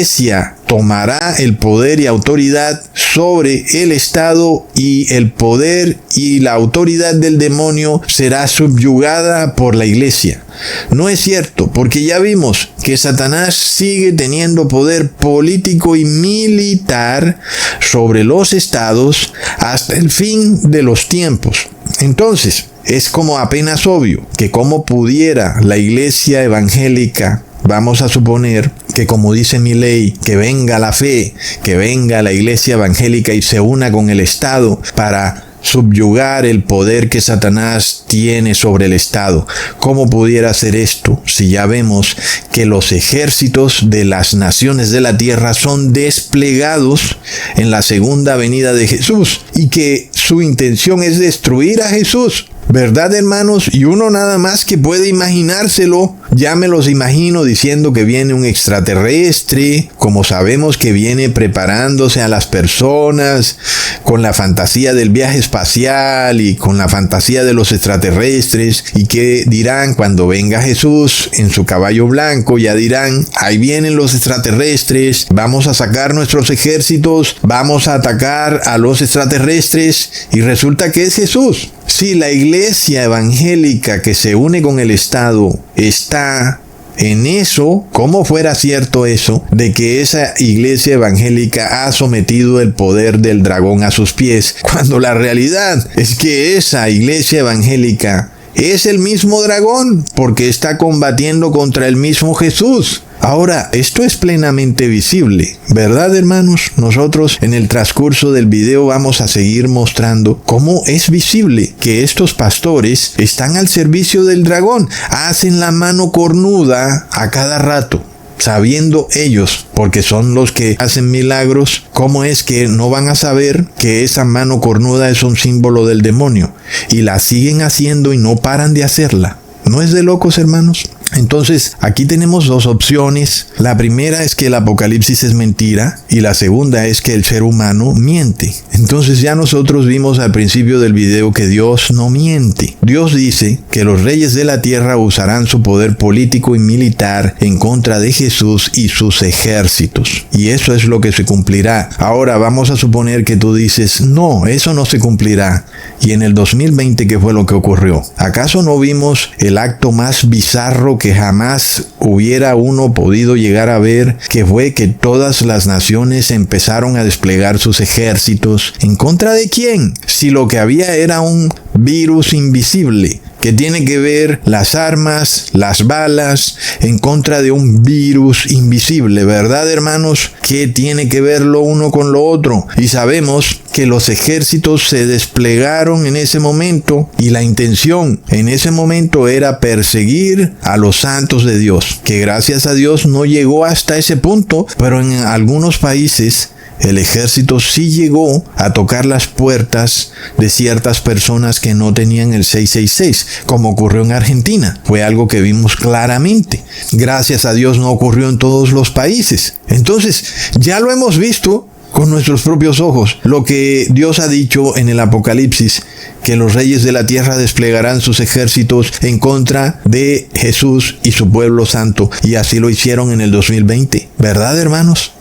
Iglesia tomará el poder y autoridad sobre el Estado, y el poder y la autoridad del demonio será subyugada por la Iglesia. No es cierto, porque ya vimos que Satanás sigue teniendo poder político y militar sobre los estados hasta el fin de los tiempos. Entonces, es como apenas obvio que cómo pudiera la Iglesia evangélica, vamos a suponer que, como dice mi ley, que venga la fe, que venga la Iglesia evangélica y se una con el Estado para subyugar el poder que Satanás tiene sobre el Estado. ¿Cómo pudiera hacer esto si ya vemos que los ejércitos de las naciones de la tierra son desplegados en la segunda venida de Jesús y que su intención es destruir a Jesús? ¿Verdad, hermanos? Y uno nada más que puede imaginárselo, ya me los imagino diciendo que viene un extraterrestre, como sabemos que viene preparándose a las personas con la fantasía del viaje espacial y con la fantasía de los extraterrestres, y que dirán cuando venga Jesús en su caballo blanco, ya dirán, ahí vienen los extraterrestres, vamos a sacar nuestros ejércitos, vamos a atacar a los extraterrestres, y resulta que es Jesús. Si la Iglesia evangélica que se une con el Estado está en eso, ¿cómo fuera cierto eso de que esa Iglesia evangélica ha sometido el poder del dragón a sus pies, cuando la realidad es que esa Iglesia evangélica es el mismo dragón, porque está combatiendo contra el mismo Jesús? Ahora, esto es plenamente visible, ¿verdad, hermanos? Nosotros en el transcurso del video vamos a seguir mostrando cómo es visible que estos pastores están al servicio del dragón, hacen la mano cornuda a cada rato, sabiendo ellos, porque son los que hacen milagros, cómo es que no van a saber que esa mano cornuda es un símbolo del demonio, y la siguen haciendo y no paran de hacerla. ¿No es de locos, hermanos? Entonces, aquí tenemos dos opciones. La primera es que el Apocalipsis es mentira, y la segunda es que el ser humano miente. Entonces ya nosotros vimos al principio del video que Dios no miente. Dios dice que los reyes de la tierra usarán su poder político y militar en contra de Jesús y sus ejércitos. Y eso es lo que se cumplirá. Ahora vamos a suponer que tú dices, no, eso no se cumplirá. Y en el 2020, ¿qué fue lo que ocurrió? ¿Acaso no vimos el acto más bizarro que jamás hubiera uno podido llegar a ver, que fue que todas las naciones empezaron a desplegar sus ejércitos? ¿En contra de quién? Si lo que había era un virus invisible, que tiene que ver las armas, las balas, en contra de un virus invisible, ¿verdad, hermanos? ¿Qué tiene que ver lo uno con lo otro? Y sabemos que los ejércitos se desplegaron en ese momento, y la intención en ese momento era perseguir a los santos de Dios, que gracias a Dios no llegó hasta ese punto, pero en algunos países el ejército sí llegó a tocar las puertas de ciertas personas que no tenían el 666, como ocurrió en Argentina. Fue algo que vimos claramente. Gracias a Dios no ocurrió en todos los países. Entonces, ya lo hemos visto con nuestros propios ojos, lo que Dios ha dicho en el Apocalipsis, que los reyes de la tierra desplegarán sus ejércitos en contra de Jesús y su pueblo santo, y así lo hicieron en el 2020, ¿verdad, hermanos?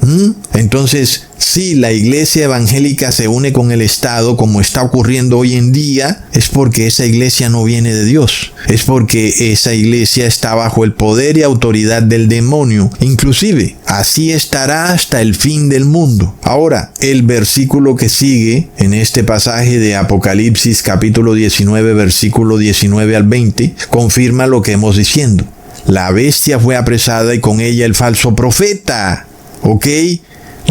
Entonces, si la iglesia evangélica se une con el Estado, como está ocurriendo hoy en día, es porque esa iglesia no viene de Dios, es porque esa iglesia está bajo el poder y autoridad del demonio. Inclusive, así estará hasta el fin del mundo. Ahora, el versículo que sigue en este pasaje de Apocalipsis capítulo 19, versículo 19 al 20, confirma lo que hemos diciendo. La bestia fue apresada y con ella el falso profeta. ¿Ok?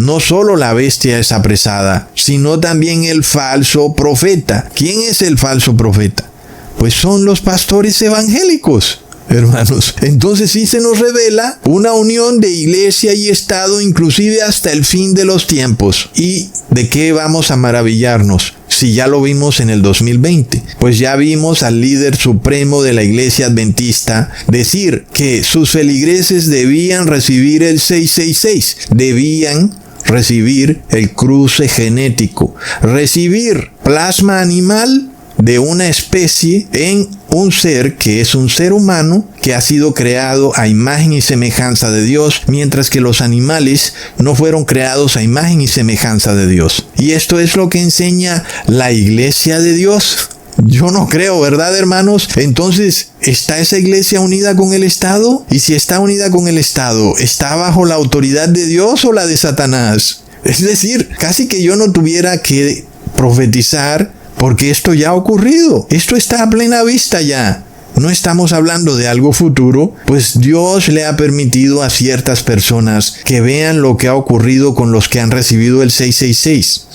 No solo la bestia es apresada, sino también el falso profeta. ¿Quién es el falso profeta? Pues son los pastores evangélicos, hermanos. Entonces sí se nos revela una unión de iglesia y Estado, inclusive hasta el fin de los tiempos. ¿Y de qué vamos a maravillarnos? Si ya lo vimos en el 2020, pues ya vimos al líder supremo de la iglesia adventista decir que sus feligreses debían recibir el 666, debían recibir el cruce genético, recibir plasma animal de una especie en un ser que es un ser humano que ha sido creado a imagen y semejanza de Dios, mientras que los animales no fueron creados a imagen y semejanza de Dios. Y esto es lo que enseña la iglesia de Dios. Yo no creo, ¿verdad, hermanos? Entonces, ¿está esa iglesia unida con el Estado? Y si está unida con el Estado, ¿está bajo la autoridad de Dios o la de Satanás? Es decir, casi que yo no tuviera que profetizar, porque esto ya ha ocurrido. Esto está a plena vista ya. No estamos hablando de algo futuro, pues Dios le ha permitido a ciertas personas que vean lo que ha ocurrido con los que han recibido el 666.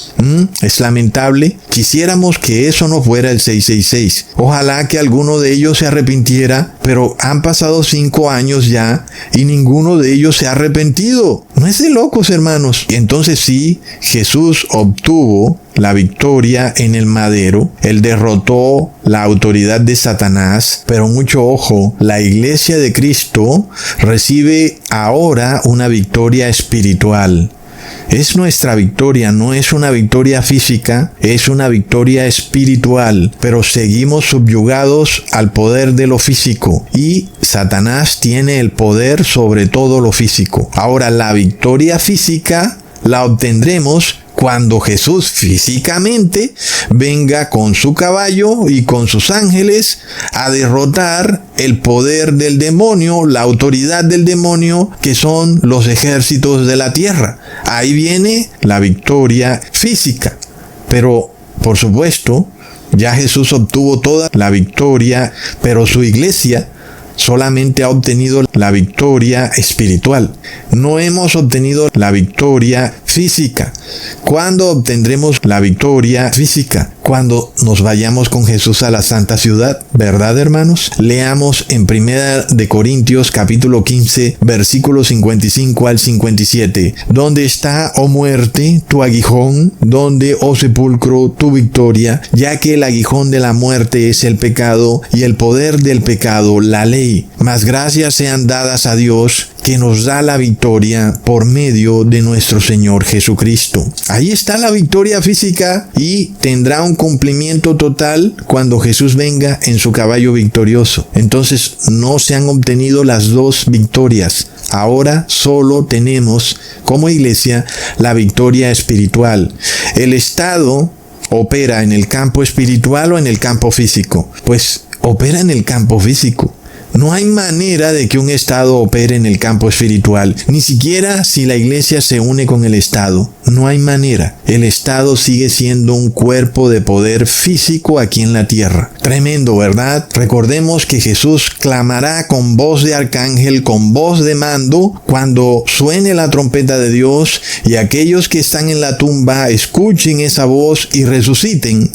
Es lamentable. Quisiéramos que eso no fuera el 666. Ojalá que alguno de ellos se arrepintiera, pero han pasado 5 años ya y ninguno de ellos se ha arrepentido. No es de locos, hermanos. Entonces sí, Jesús obtuvo la victoria en el madero. Él derrotó la autoridad de Satanás, pero mucho ojo, la iglesia de Cristo recibe ahora una victoria espiritual. Es nuestra victoria, no es una victoria física, es una victoria espiritual, pero seguimos subyugados al poder de lo físico y Satanás tiene el poder sobre todo lo físico. Ahora, la victoria física la obtendremos cuando Jesús físicamente venga con su caballo y con sus ángeles a derrotar el poder del demonio, la autoridad del demonio, que son los ejércitos de la tierra. Ahí viene la victoria física. Pero, por supuesto, ya Jesús obtuvo toda la victoria, pero su iglesia solamente ha obtenido la victoria espiritual. No hemos obtenido la victoria física. ¿Cuándo obtendremos la victoria física? Cuando nos vayamos con Jesús a la santa ciudad, ¿verdad, hermanos? Leamos en 1 de Corintios capítulo 15, versículos 55 al 57. ¿Dónde está, oh muerte, tu aguijón? ¿Dónde, oh sepulcro, tu victoria? Ya que el aguijón de la muerte es el pecado y el poder del pecado, la ley. Mas gracias sean dadas a Dios, que nos da la victoria por medio de nuestro Señor Jesucristo. Ahí está la victoria física y tendrá un cumplimiento total cuando Jesús venga en su caballo victorioso. Entonces no se han obtenido las dos victorias. Ahora solo tenemos como iglesia la victoria espiritual. El Estado opera en el campo espiritual o en el campo físico. Pues opera en el campo físico. No hay manera de que un Estado opere en el campo espiritual, ni siquiera si la iglesia se une con el Estado. No hay manera. El Estado sigue siendo un cuerpo de poder físico aquí en la tierra. Tremendo, ¿verdad? Recordemos que Jesús clamará con voz de arcángel, con voz de mando, cuando suene la trompeta de Dios y aquellos que están en la tumba escuchen esa voz y resuciten.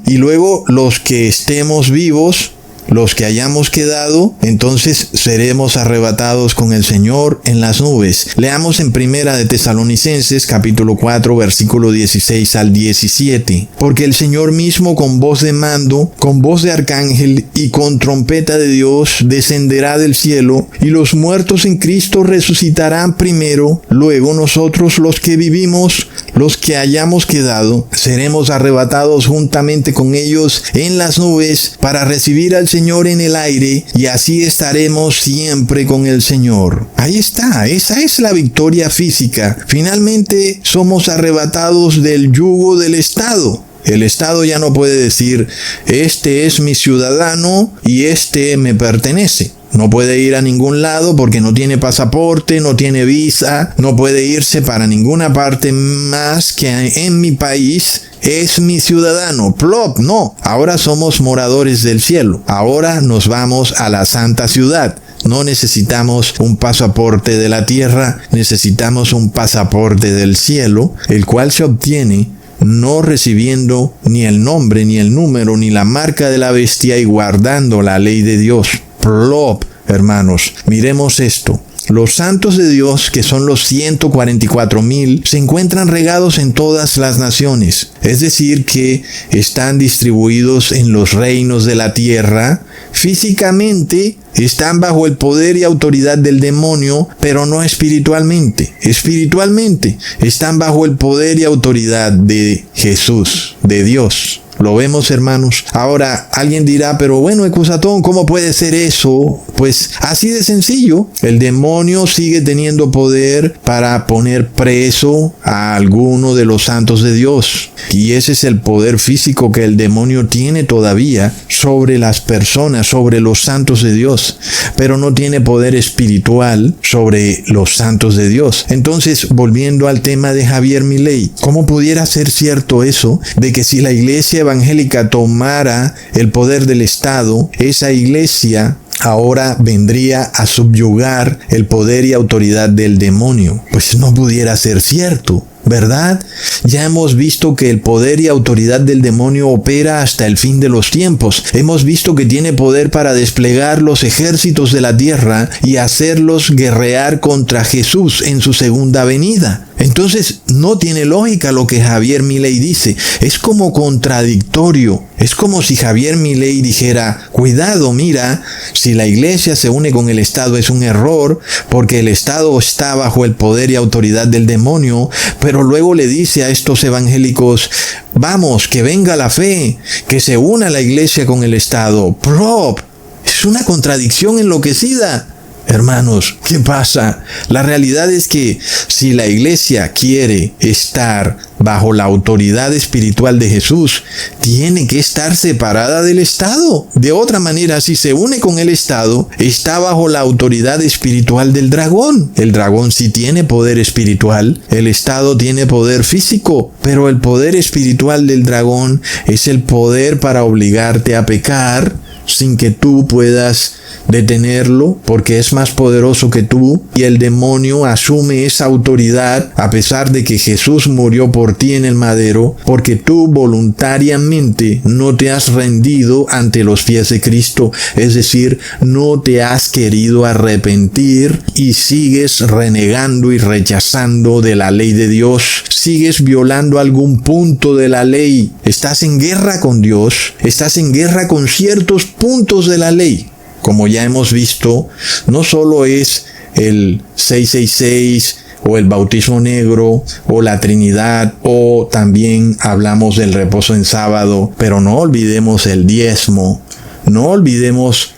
Y luego los que estemos vivos, los que hayamos quedado, entonces seremos arrebatados con el Señor en las nubes. Leamos en 1 de Tesalonicenses capítulo 4 versículo 16 al 17. Porque el Señor mismo con voz de mando, con voz de arcángel y con trompeta de Dios descenderá del cielo, y los muertos en Cristo resucitarán primero. Luego nosotros los que vivimos, los que hayamos quedado, seremos arrebatados juntamente con ellos en las nubes para recibir al Señor en el aire, y así estaremos siempre con el Señor. Ahí está, esa es la victoria física. Finalmente somos arrebatados del yugo del Estado. El Estado ya no puede decir, este es mi ciudadano y este me pertenece. No puede ir a ningún lado porque no tiene pasaporte, no tiene visa, no puede irse para ninguna parte más que en mi país. Es mi ciudadano. Plop, no. Ahora somos moradores del cielo. Ahora nos vamos a la santa ciudad. No necesitamos un pasaporte de la tierra, necesitamos un pasaporte del cielo, el cual se obtiene no recibiendo ni el nombre, ni el número, ni la marca de la bestia y guardando la ley de Dios. Plop, hermanos, miremos esto. Los santos de Dios, que son los 144,000, se encuentran regados en todas las naciones. Es decir, que están distribuidos en los reinos de la tierra. Físicamente están bajo el poder y autoridad del demonio, pero no espiritualmente. Espiritualmente están bajo el poder y autoridad de Jesús, de Dios. ¿Lo vemos, hermanos? Ahora, alguien dirá, pero bueno, Ecusatón, ¿cómo puede ser eso? Pues así de sencillo. El demonio sigue teniendo poder para poner preso a alguno de los santos de Dios. Y ese es el poder físico que el demonio tiene todavía sobre las personas, sobre los santos de Dios. Pero no tiene poder espiritual sobre los santos de Dios. Entonces, volviendo al tema de Javier Milei, ¿cómo pudiera ser cierto eso de que si la iglesia evangélica tomara el poder del Estado, esa iglesia ahora vendría a subyugar el poder y autoridad del demonio? Pues no pudiera ser cierto, ¿verdad? Ya hemos visto que el poder y autoridad del demonio opera hasta el fin de los tiempos. Hemos visto que tiene poder para desplegar los ejércitos de la tierra y hacerlos guerrear contra Jesús en su segunda venida. Entonces, no tiene lógica lo que Javier Milei dice. Es como contradictorio. Es como si Javier Milei dijera, cuidado, mira, si la iglesia se une con el Estado es un error, porque el Estado está bajo el poder y autoridad del demonio, pero luego le dice a estos evangélicos, vamos, que venga la fe, que se una la iglesia con el Estado. ¡Prop! Es una contradicción enloquecida. Hermanos, ¿qué pasa? La realidad es que si la iglesia quiere estar bajo la autoridad espiritual de Jesús, tiene que estar separada del Estado. De otra manera, si se une con el Estado, está bajo la autoridad espiritual del dragón. El dragón sí tiene poder espiritual, el Estado tiene poder físico, pero el poder espiritual del dragón es el poder para obligarte a pecar sin que tú puedas detenerlo, porque es más poderoso que tú, y el demonio asume esa autoridad a pesar de que Jesús murió por ti en el madero, porque tú voluntariamente no te has rendido ante los pies de Cristo, es decir, no te has querido arrepentir y sigues renegando y rechazando de la ley de Dios, sigues violando algún punto de la ley, estás en guerra con Dios, estás en guerra con ciertos puntos de la ley. Como ya hemos visto, no solo es el 666 o el bautismo negro o la Trinidad, o también hablamos del reposo en sábado, pero no olvidemos el diezmo, no olvidemos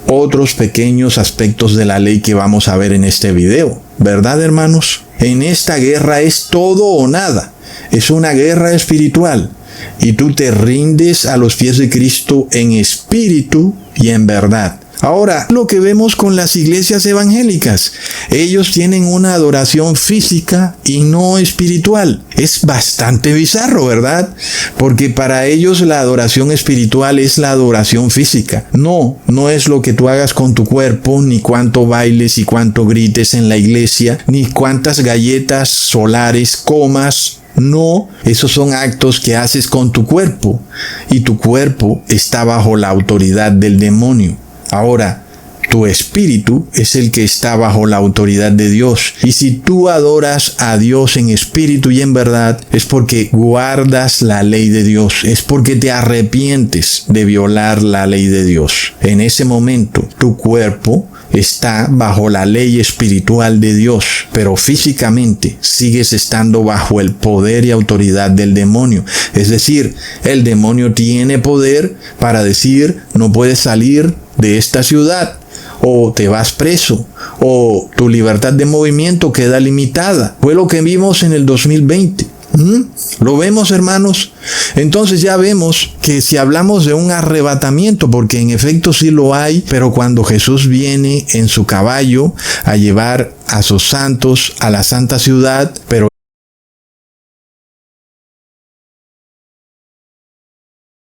otros pequeños aspectos de la ley que vamos a ver en este video, ¿verdad, hermanos? En esta guerra es todo o nada, es una guerra espiritual. Y tú te rindes a los pies de Cristo en espíritu y en verdad. Ahora, lo que vemos con las iglesias evangélicas, ellos tienen una adoración física y no espiritual. Es bastante bizarro, ¿verdad? Porque para ellos la adoración espiritual es la adoración física. No es lo que tú hagas con tu cuerpo, ni cuánto bailes y cuánto grites en la iglesia, ni cuántas galletas solares comas. No, esos son actos que haces con tu cuerpo, y tu cuerpo está bajo la autoridad del demonio. Ahora, tu espíritu es el que está bajo la autoridad de Dios. Y si tú adoras a Dios en espíritu y en verdad, es porque guardas la ley de Dios. Es porque te arrepientes de violar la ley de Dios. En ese momento, tu cuerpo está bajo la ley espiritual de Dios, pero físicamente sigues estando bajo el poder y autoridad del demonio. Es decir, el demonio tiene poder para decir, no puedes salir de esta ciudad, o te vas preso, o tu libertad de movimiento queda limitada. Fue lo que vimos en el 2020. ¿Lo vemos, hermanos? Entonces ya vemos que si hablamos de un arrebatamiento, porque en efecto sí lo hay, pero cuando Jesús viene en su caballo a llevar a sus santos a la santa ciudad, pero